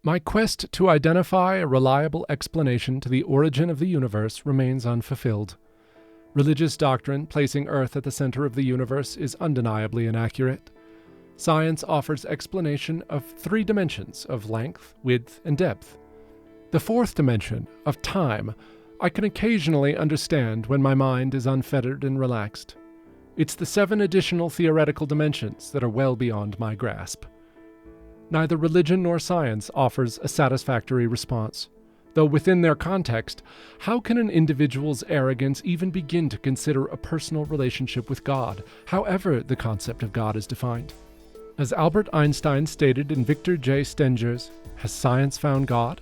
My quest to identify a reliable explanation to the origin of the universe remains unfulfilled. Religious doctrine placing Earth at the center of the universe is undeniably inaccurate. Science offers explanation of 3 dimensions of length, width, and depth. The 4th dimension, of time, I can occasionally understand when my mind is unfettered and relaxed. It's the 7 additional theoretical dimensions that are well beyond my grasp. Neither religion nor science offers a satisfactory response. Though within their context, how can an individual's arrogance even begin to consider a personal relationship with God, however the concept of God is defined? As Albert Einstein stated in Victor J. Stenger's Has Science Found God?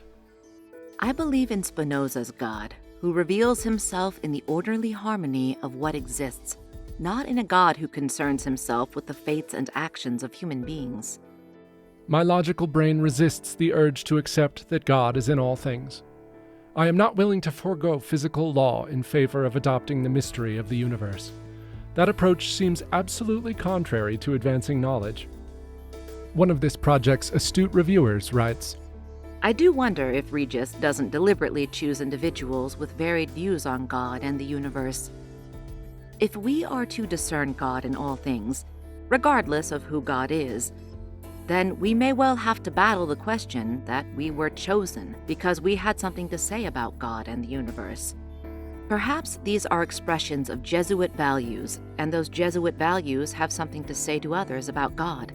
I believe in Spinoza's God, who reveals himself in the orderly harmony of what exists, not in a God who concerns himself with the fates and actions of human beings. My logical brain resists the urge to accept that God is in all things. I am not willing to forego physical law in favor of adopting the mystery of the universe. That approach seems absolutely contrary to advancing knowledge. One of this project's astute reviewers writes, I do wonder if Regis doesn't deliberately choose individuals with varied views on God and the universe. If we are to discern God in all things, regardless of who God is, then we may well have to battle the question that we were chosen because we had something to say about God and the universe. Perhaps these are expressions of Jesuit values, and those Jesuit values have something to say to others about God.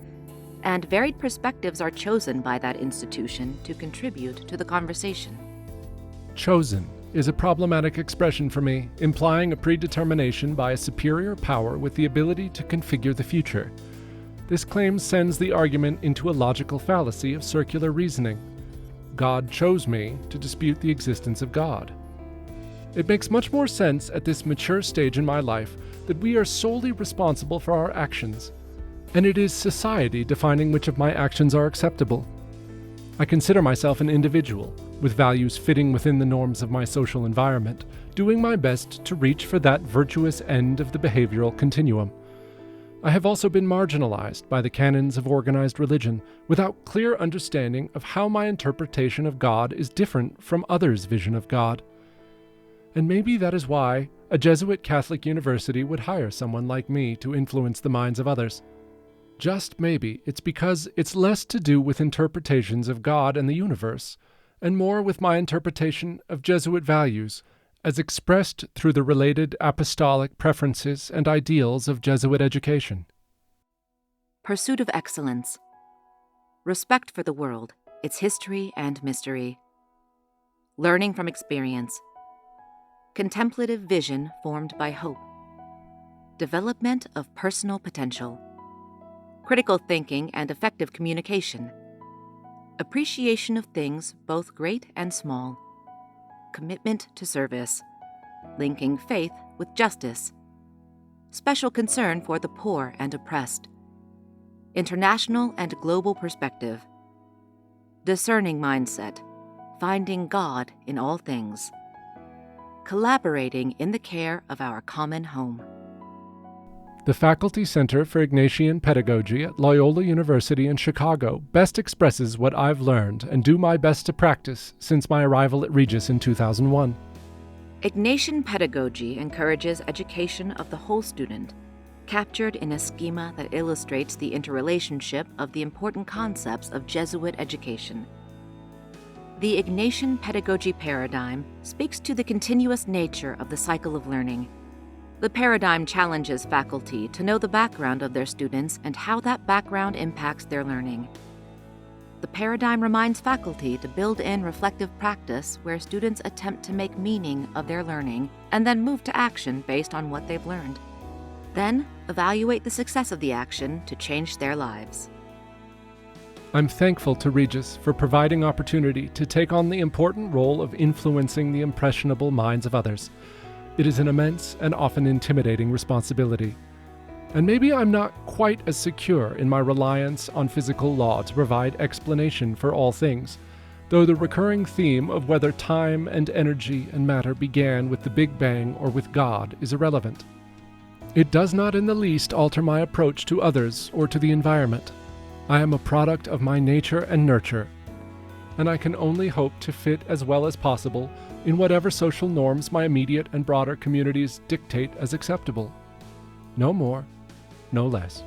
And varied perspectives are chosen by that institution to contribute to the conversation. Chosen is a problematic expression for me, implying a predetermination by a superior power with the ability to configure the future. This claim sends the argument into a logical fallacy of circular reasoning. God chose me to dispute the existence of God. It makes much more sense at this mature stage in my life that we are solely responsible for our actions, and it is society defining which of my actions are acceptable. I consider myself an individual, with values fitting within the norms of my social environment, doing my best to reach for that virtuous end of the behavioral continuum. I have also been marginalized by the canons of organized religion, without clear understanding of how my interpretation of God is different from others' vision of God. And maybe that is why a Jesuit Catholic university would hire someone like me to influence the minds of others. Just maybe it's because it's less to do with interpretations of God and the universe, and more with my interpretation of Jesuit values, as expressed through the related apostolic preferences and ideals of Jesuit education. Pursuit of excellence. Respect for the world, its history and mystery. Learning from experience. Contemplative vision formed by hope. Development of personal potential. Critical thinking and effective communication. Appreciation of things both great and small. Commitment to service. Linking faith with justice. Special concern for the poor and oppressed. International and global perspective. Discerning mindset. Finding God in all things. Collaborating in the care of our common home. The Faculty Center for Ignatian Pedagogy at Loyola University in Chicago best expresses what I've learned and do my best to practice since my arrival at Regis in 2001. Ignatian pedagogy encourages education of the whole student, captured in a schema that illustrates the interrelationship of the important concepts of Jesuit education. The Ignatian pedagogy paradigm speaks to the continuous nature of the cycle of learning. The paradigm challenges faculty to know the background of their students and how that background impacts their learning. The paradigm reminds faculty to build in reflective practice where students attempt to make meaning of their learning and then move to action based on what they've learned. Then, evaluate the success of the action to change their lives. I'm thankful to Regis for providing opportunity to take on the important role of influencing the impressionable minds of others. It is an immense and often intimidating responsibility. And maybe I'm not quite as secure in my reliance on physical law to provide explanation for all things, though the recurring theme of whether time and energy and matter began with the Big Bang or with God is irrelevant. It does not in the least alter my approach to others or to the environment. I am a product of my nature and nurture. and I can only hope to fit as well as possible in whatever social norms my immediate and broader communities dictate as acceptable. No more, no less.